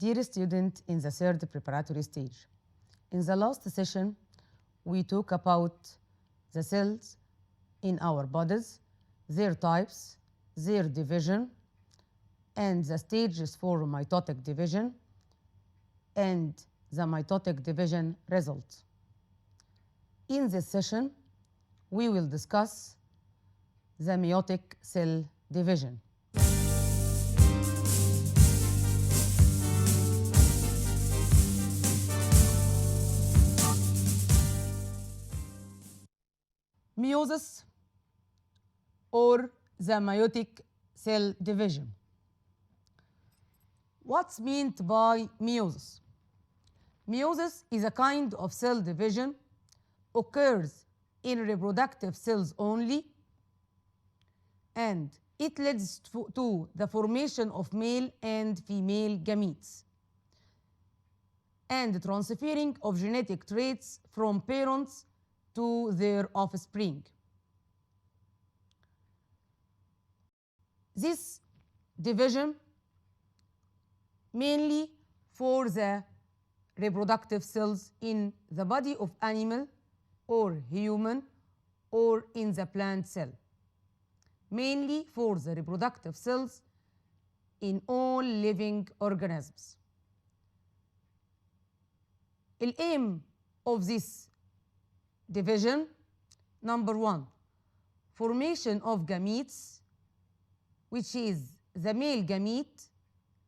Dear student in the third preparatory stage, in the last session, we talked about the cells in our bodies, their types, their division, and the stages for mitotic division, and the mitotic division result. In this session, we will discuss the meiotic cell division. Meiosis or the meiotic cell division. What's meant by meiosis? Meiosis is a kind of cell division, occurs in reproductive cells only, and it leads to the formation of male and female gametes and transferring of genetic traits from parents to their offspring. This division mainly for the reproductive cells in the body of animal or human or in the plant cell, mainly for the reproductive cells in all living organisms. The aim of this division, number one, formation of gametes, which is the male gamete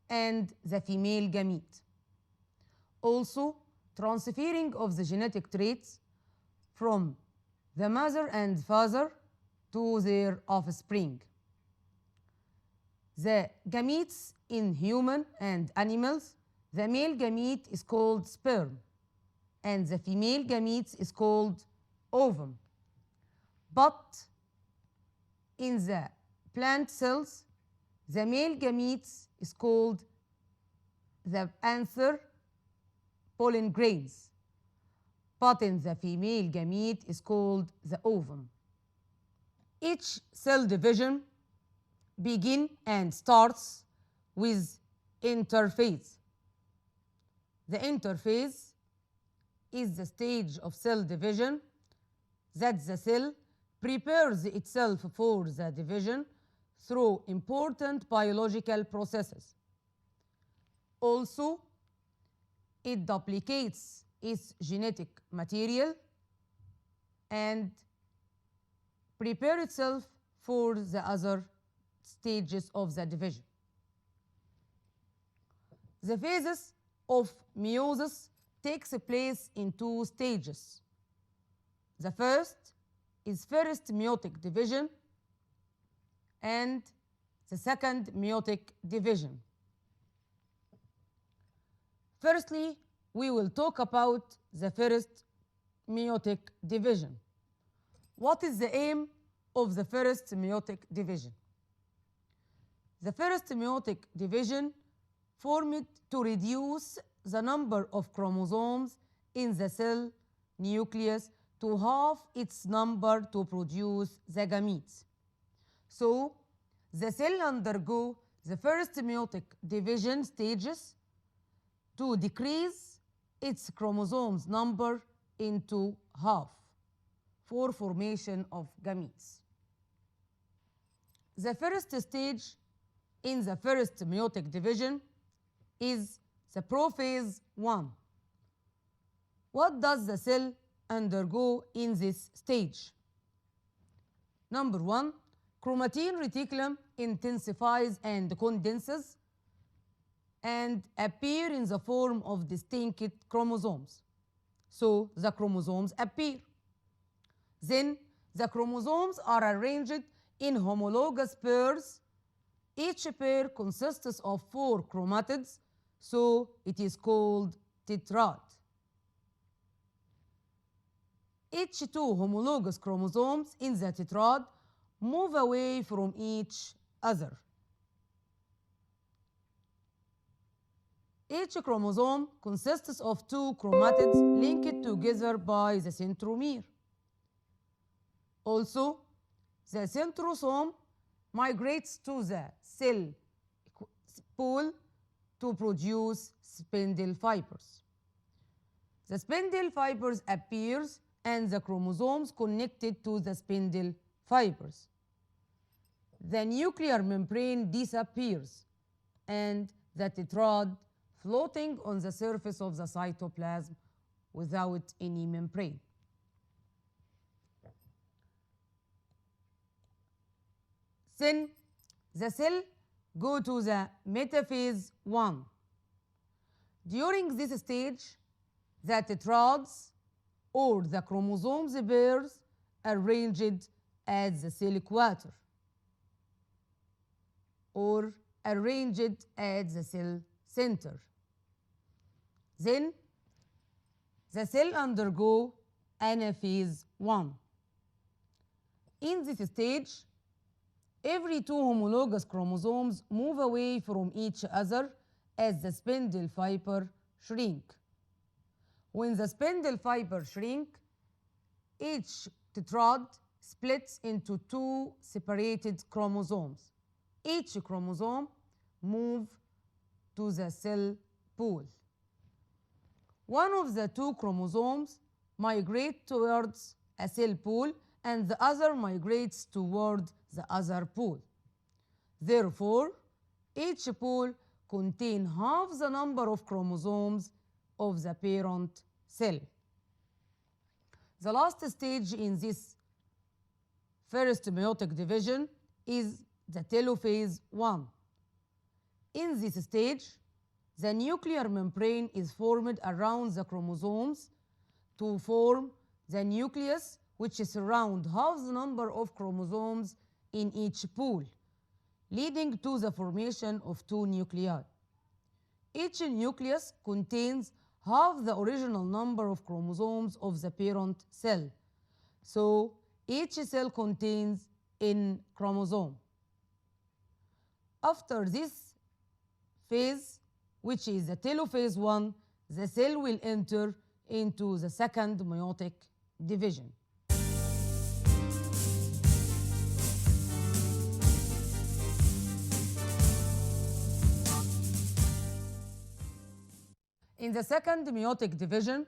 and the female gamete. Also, transferring of the genetic traits from the mother and father to their offspring. The gametes in human and animals, the male gamete is called sperm and the female gamete is called ovum. But in the plant cells, the male gametes is called the anther pollen grains, but in the female gamete is called the ovum. Each cell division begins and starts with interphase. The interphase is the stage of cell division that the cell prepares itself for the division through important biological processes. Also, it duplicates its genetic material and prepares itself for the other stages of the division. The phases of meiosis takes place in two stages. The first is first meiotic division and the second meiotic division. Firstly, we will talk about the first meiotic division. What is the aim of the first meiotic division? The first meiotic division formed to reduce the number of chromosomes in the cell nucleus to half its number to produce the gametes. So, the cell undergo the first meiotic division stages to decrease its chromosomes number into half for formation of gametes. The first stage in the first meiotic division is the prophase 1. What does the cell undergo in this stage? Number one, chromatin reticulum intensifies and condenses and appear in the form of distinct chromosomes. So the chromosomes appear. Then the chromosomes are arranged in homologous pairs. Each pair consists of 4 chromatids, so it is called tetrad. Each 2 homologous chromosomes in the tetrad move away from each other. Each chromosome consists of 2 chromatids linked together by the centromere. Also, the centrosome migrates to the cell pole to produce spindle fibers. The spindle fibers appears and the chromosomes connected to the spindle fibers. The nuclear membrane disappears and the tetrad floating on the surface of the cytoplasm without any membrane. Then the cell go to the metaphase 1. During this stage, the tetrads or the chromosomes pairs arranged at the cell equator or arranged at the cell center. Then the cell undergo anaphase 1. In this stage, every two homologous chromosomes move away from each other as the spindle fiber shrink. When the spindle fiber shrink, each tetrad splits into two separated chromosomes. Each chromosome moves to the cell pool. One of the two chromosomes migrates towards a cell pool and the other migrates toward the other pool. Therefore, each pool contains half the number of chromosomes of the parent cell. The last stage in this first meiotic division is the telophase 1. In this stage, the nuclear membrane is formed around the chromosomes to form the nucleus, which surrounds half the number of chromosomes in each pool, leading to the formation of two nuclei. Each nucleus contains half the original number of chromosomes of the parent cell. So each cell contains n chromosome. After this phase, which is the telophase 1, the cell will enter into the second meiotic division. In the second meiotic division,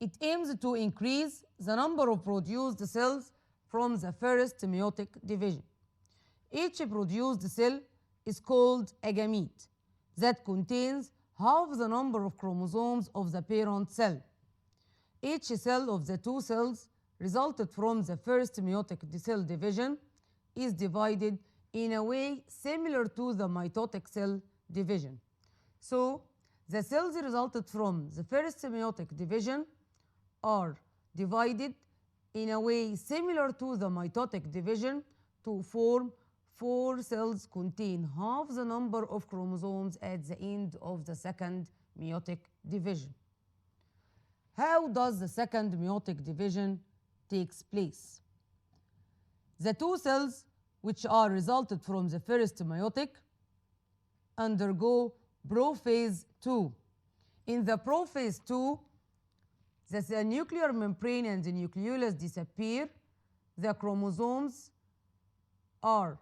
it aims to increase the number of produced cells from the first meiotic division. Each produced cell is called a gamete that contains half the number of chromosomes of the parent cell. Each cell of the two cells resulted from the first meiotic cell division is divided in a way similar to the mitotic cell division. So, the cells resulted from the first meiotic division are divided in a way similar to the mitotic division to form 4 cells contain half the number of chromosomes at the end of the second meiotic division. How does the second meiotic division takes place? The two cells which are resulted from the first meiotic undergo prophase 2. In the prophase 2, the nuclear membrane and the nucleolus disappear. The chromosomes are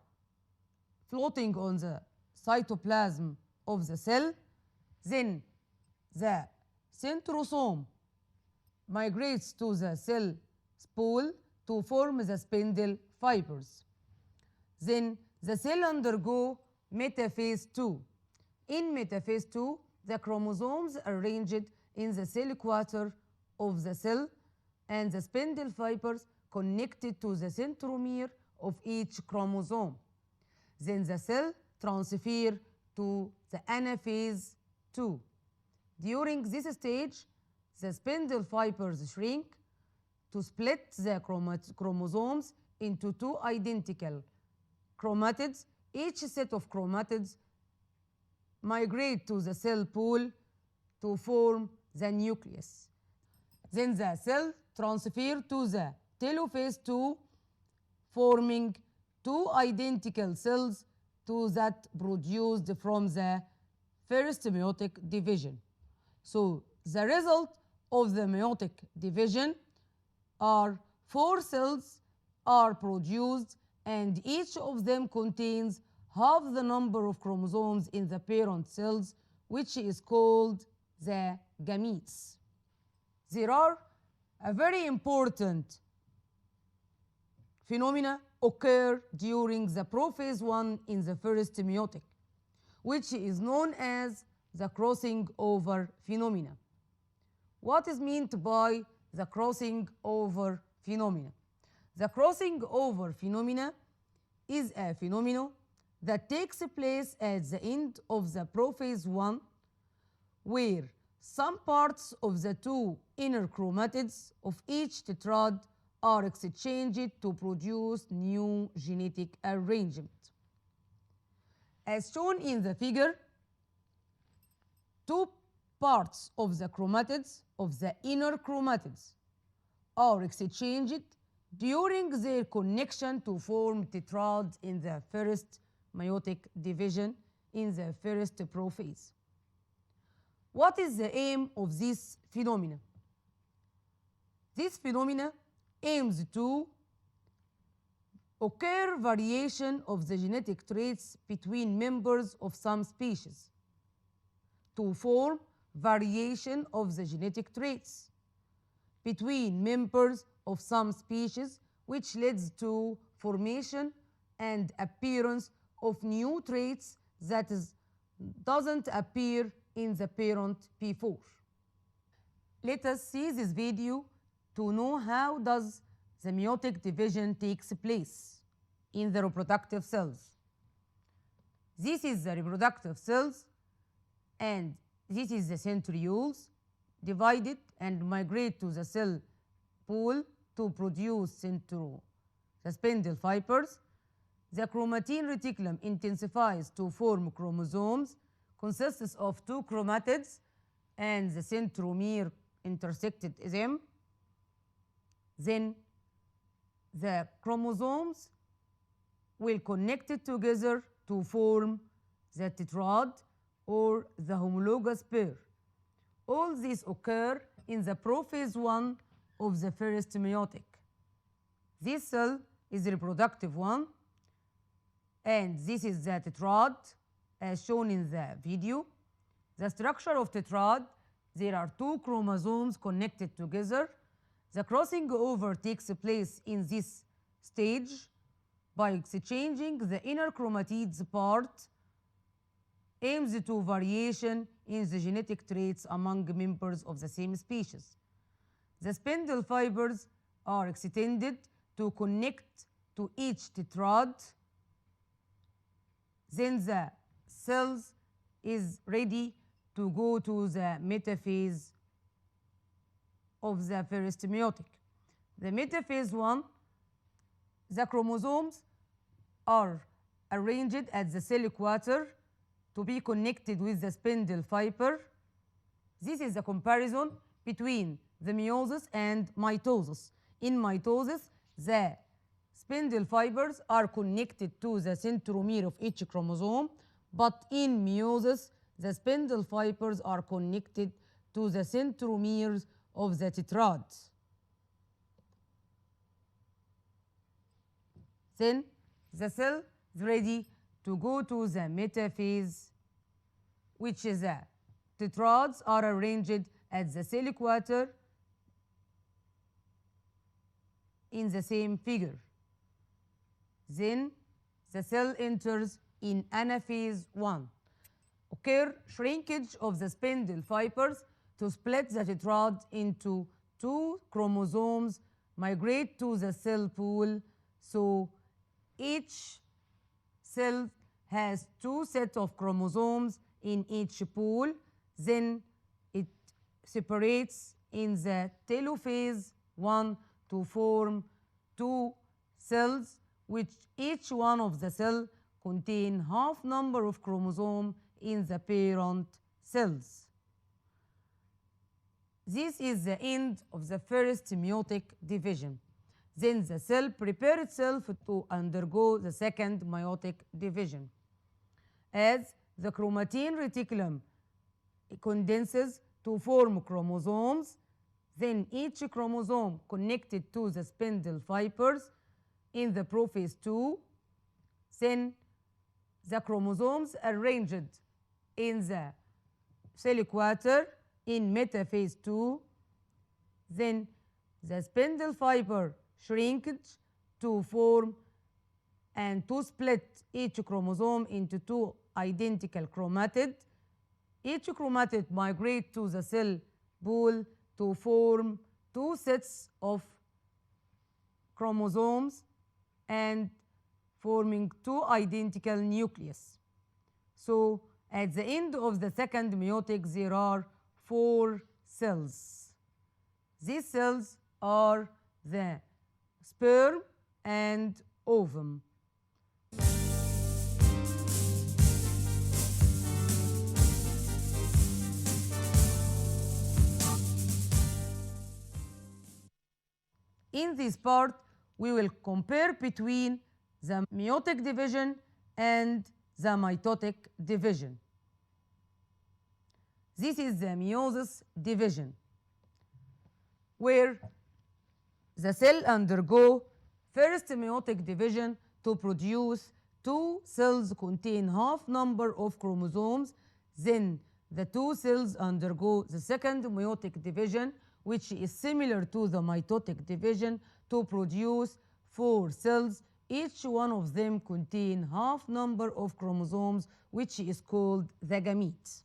floating on the cytoplasm of the cell. Then the centrosome migrates to the cell spool to form the spindle fibers. Then the cell undergo metaphase 2. In metaphase 2, the chromosomes are arranged in the cell equator of the cell and the spindle fibers connected to the centromere of each chromosome. Then the cell transfers to the anaphase 2. During this stage, the spindle fibers shrink to split the chromosomes into two identical chromatids. Each set of chromatids migrate to the cell pool to form the nucleus. Then the cell transfers to the telophase 2, forming two identical cells to that produced from the first meiotic division. So the result of the meiotic division are 4 cells are produced and each of them contains half the number of chromosomes in the parent cells, which is called the gametes. There are a very important phenomena occur during the prophase 1 in the first meiotic, which is known as the crossing over phenomena. What is meant by the crossing over phenomena? The crossing over phenomena is a phenomenon that takes place at the end of the prophase 1, where some parts of the two inner chromatids of each tetrad are exchanged to produce new genetic arrangement. As shown in the figure, two parts of the chromatids of the inner chromatids are exchanged during their connection to form tetrads in the first meiotic division in the first prophase. What is the aim of this phenomena? This phenomena aims to occur variation of the genetic traits between members of some species, to form variation of the genetic traits between members of some species, which leads to formation and appearance of new traits that doesn't appear in the parent before. Let us see this video to know how does the meiotic division takes place in the reproductive cells. This is the reproductive cells, and this is the centrioles divided and migrate to the cell pool to produce the spindle fibers. The chromatin reticulum intensifies to form chromosomes, consists of two chromatids and the centromere intersected them. Then the chromosomes will connect it together to form the tetrad or the homologous pair. All these occur in the prophase 1 of the first meiotic. This cell is the reproductive one, and this is the tetrad as shown in the video. The structure of tetrad, there are two chromosomes connected together. The crossing over takes place in this stage by exchanging the inner chromatids part, aims to variation in the genetic traits among members of the same species. The spindle fibers are extended to connect to each tetrad. Then the cells is ready to go to the metaphase of the first meiotic. The metaphase 1, the chromosomes are arranged at the cell equator to be connected with the spindle fiber. This is the comparison between the meiosis and mitosis. In mitosis, the spindle fibers are connected to the centromere of each chromosome, but in meiosis, the spindle fibers are connected to the centromeres of the tetrad. Then the cell is ready to go to the metaphase, which is the tetrads are arranged at the cell equator in the same figure. Then the cell enters in anaphase 1. Occur shrinkage of the spindle fibers to split the tetrad into two chromosomes, migrate to the cell pool. So each cell has two sets of chromosomes in each pool. Then it separates in the telophase 1 to form two cells, which each one of the cell contain half number of chromosome in the parent cells. This is the end of the first meiotic division. Then the cell prepares itself to undergo the second meiotic division. As the chromatin reticulum condenses to form chromosomes, then each chromosome connected to the spindle fibers in the prophase 2, then the chromosomes arranged in the cell equator in metaphase 2, then the spindle fiber shrinkage to form and to split each chromosome into two identical chromatids. Each chromatid migrate to the cell pool to form two sets of chromosomes and forming two identical nucleus. So at the end of the second meiotic, there are 4 cells. These cells are the sperm and ovum. In this part, we will compare between the meiotic division and the mitotic division. This is the meiosis division, where the cell undergo first meiotic division to produce 2 cells contain half number of chromosomes. Then the 2 cells undergo the second meiotic division, which is similar to the mitotic division, to produce 4 cells. Each one of them contain half number of chromosomes, which is called the gamete.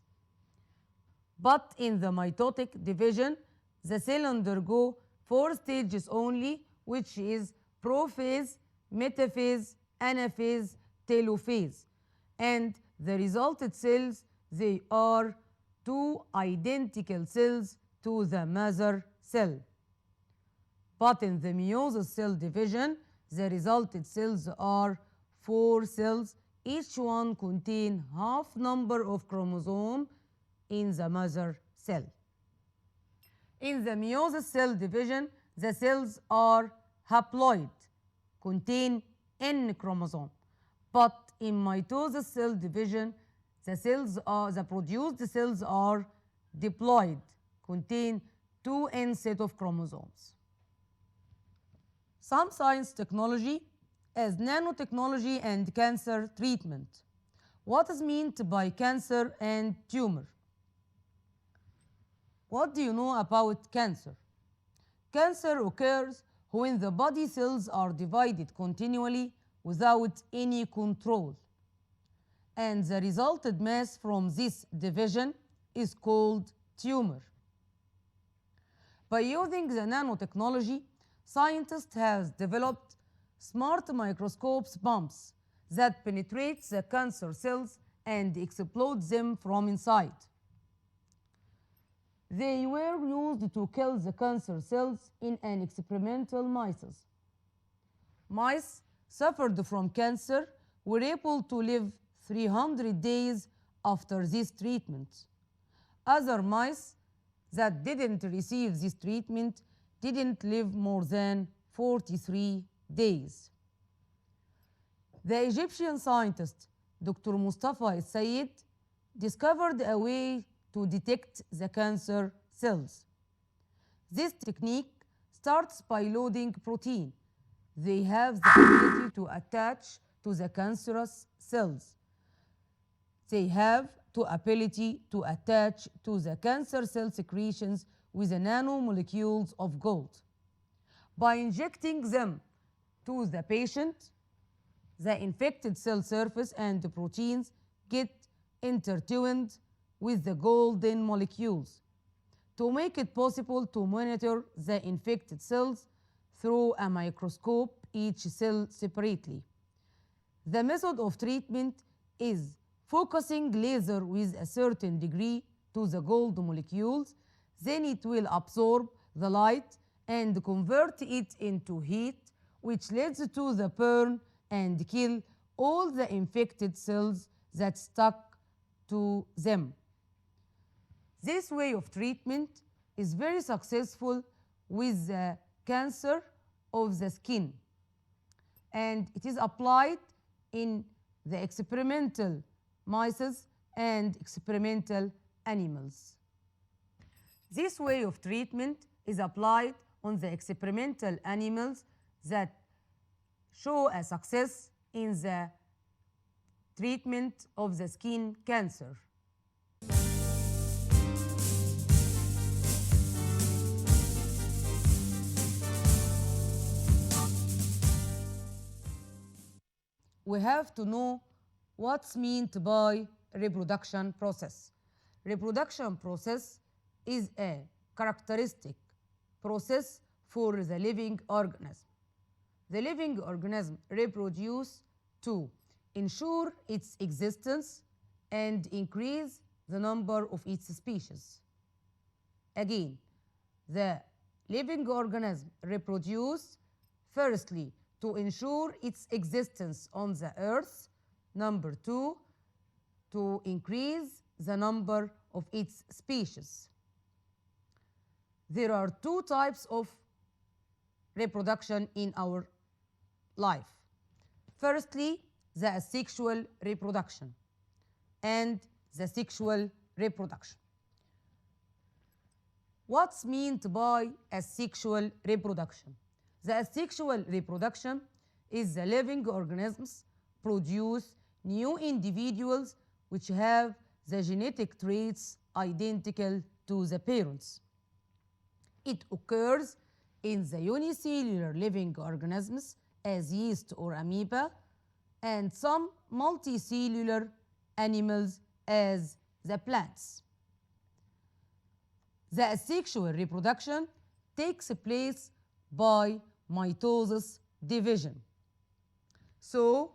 But in the mitotic division, the cell undergo 4 stages only, which is prophase, metaphase, anaphase, telophase. And the resulted cells, they are 2 identical cells to the mother cell. But in the meiosis cell division, the resulted cells are 4 cells. Each one contain half number of chromosome in the mother cell. In the meiosis cell division, the cells are haploid, contain N chromosome. But in mitosis cell division, the produced cells are diploid, contain 2N set of chromosomes. Some science technology as nanotechnology and cancer treatment. What is meant by cancer and tumor? What do you know about cancer? Cancer occurs when the body cells are divided continually without any control, and the resulted mass from this division is called tumor. By using the nanotechnology, scientists have developed smart microscopes pumps that penetrate the cancer cells and explode them from inside. They were used to kill the cancer cells in an experimental mice. Mice suffered from cancer were able to live 300 days after this treatment. Other mice that didn't receive this treatment didn't live more than 43 days. The Egyptian scientist Dr. Mustafa al-Sayed discovered a way to detect the cancer cells. This technique starts by loading protein. They have the ability to attach to the cancerous cells. They have the ability to attach to the cancer cell secretions with the nanomolecules of gold. By injecting them to the patient, the infected cell surface and the proteins get intertwined with the golden molecules to make it possible to monitor the infected cells through a microscope, each cell separately. The method of treatment is focusing laser with a certain degree to the gold molecules. Then it will absorb the light and convert it into heat, which leads to the burn and kill all the infected cells that stuck to them. This way of treatment is very successful with the cancer of the skin, and it is applied in the experimental mice and experimental animals. This way of treatment is applied on the experimental animals that show a success in the treatment of the skin cancer. We have to know what's meant by reproduction process. Reproduction process is a characteristic process for the living organism. The living organism reproduces to ensure its existence and increase the number of its species. Again, the living organism reproduces firstly to ensure its existence on the earth. Number two, to increase the number of its species. There are two types of reproduction in our life. Firstly, the asexual reproduction and the sexual reproduction. What's meant by asexual reproduction? The asexual reproduction is the living organisms produce new individuals which have the genetic traits identical to the parents. It occurs in the unicellular living organisms as yeast or amoeba and some multicellular animals as the plants. The asexual reproduction takes place by meiosis division. So,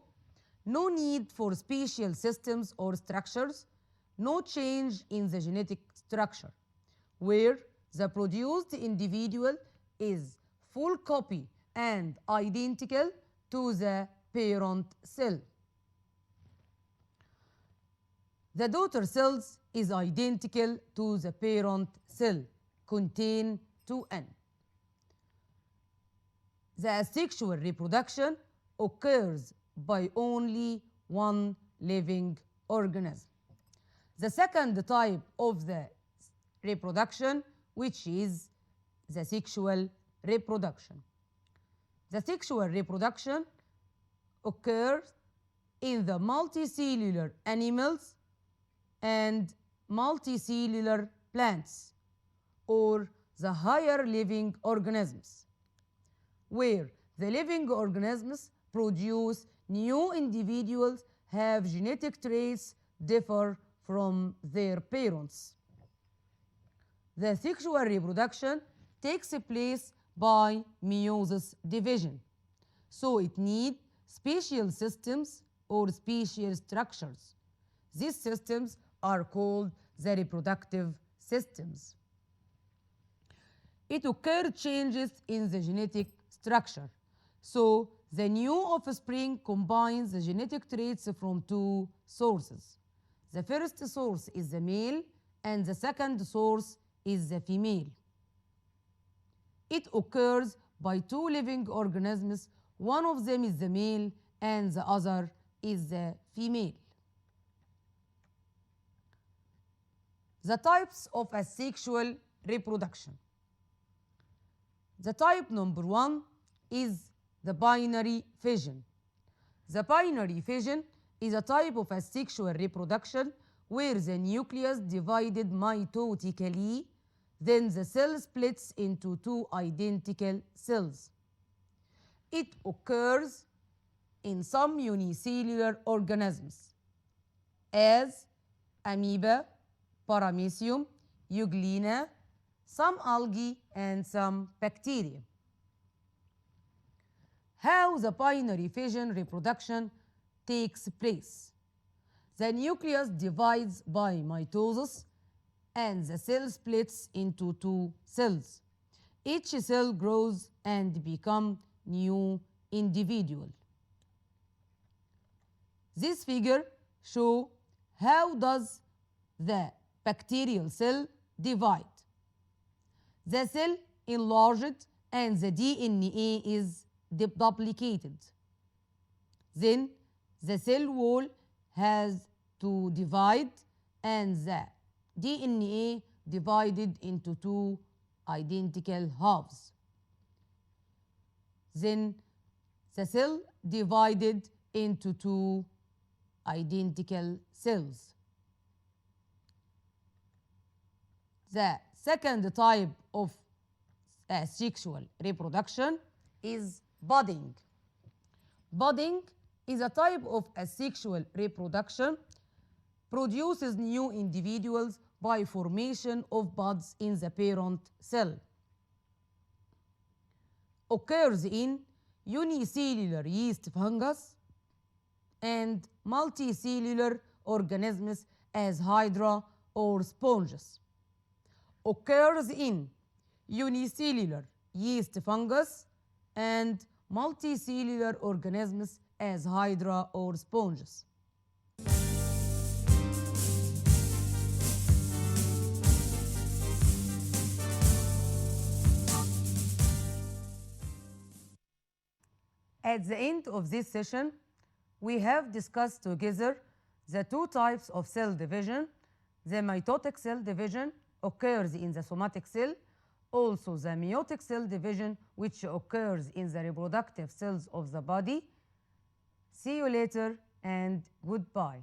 no need for special systems or structures, no change in the genetic structure, where the produced individual is full copy and identical to the parent cell. The daughter cells is identical to the parent cell, contain 2N. The asexual reproduction occurs by only one living organism. The second type of the reproduction, which is the sexual reproduction. The sexual reproduction occurs in the multicellular animals and multicellular plants, or the higher living organisms, where the living organisms produce new individuals have genetic traits differ from their parents. The sexual reproduction takes place by meiosis division, so it needs special systems or special structures. These systems are called the reproductive systems. It occurs changes in the genetic structure. So the new offspring combines the genetic traits from two sources. The first source is the male and the second source is the female. It occurs by two living organisms. One of them is the male and the other is the female. The types of asexual reproduction. The type number one is the binary fission. The binary fission is a type of asexual reproduction where the nucleus divided mitotically, then the cell splits into two identical cells. It occurs in some unicellular organisms as amoeba, paramecium, euglena, some algae, and some bacteria. How the binary fission reproduction takes place. The nucleus divides by mitosis and the cell splits into two cells. Each cell grows and becomes new individual. This figure shows how does the bacterial cell divide. The cell enlarged and the DNA is duplicated. Then the cell wall has to divide and the DNA divided into two identical halves. Then the cell divided into two identical cells. The second type of sexual reproduction is budding. Budding is a type of asexual reproduction, produces new individuals by formation of buds in the parent cell. Occurs in unicellular yeast fungus and multicellular organisms as hydra or sponges. Occurs in unicellular yeast fungus and multicellular organisms as hydra or sponges. At the end of this session, we have discussed together the two types of cell division. The mitotic cell division occurs in the somatic cell, also the meiotic cell division, which occurs in the reproductive cells of the body. See you later and goodbye.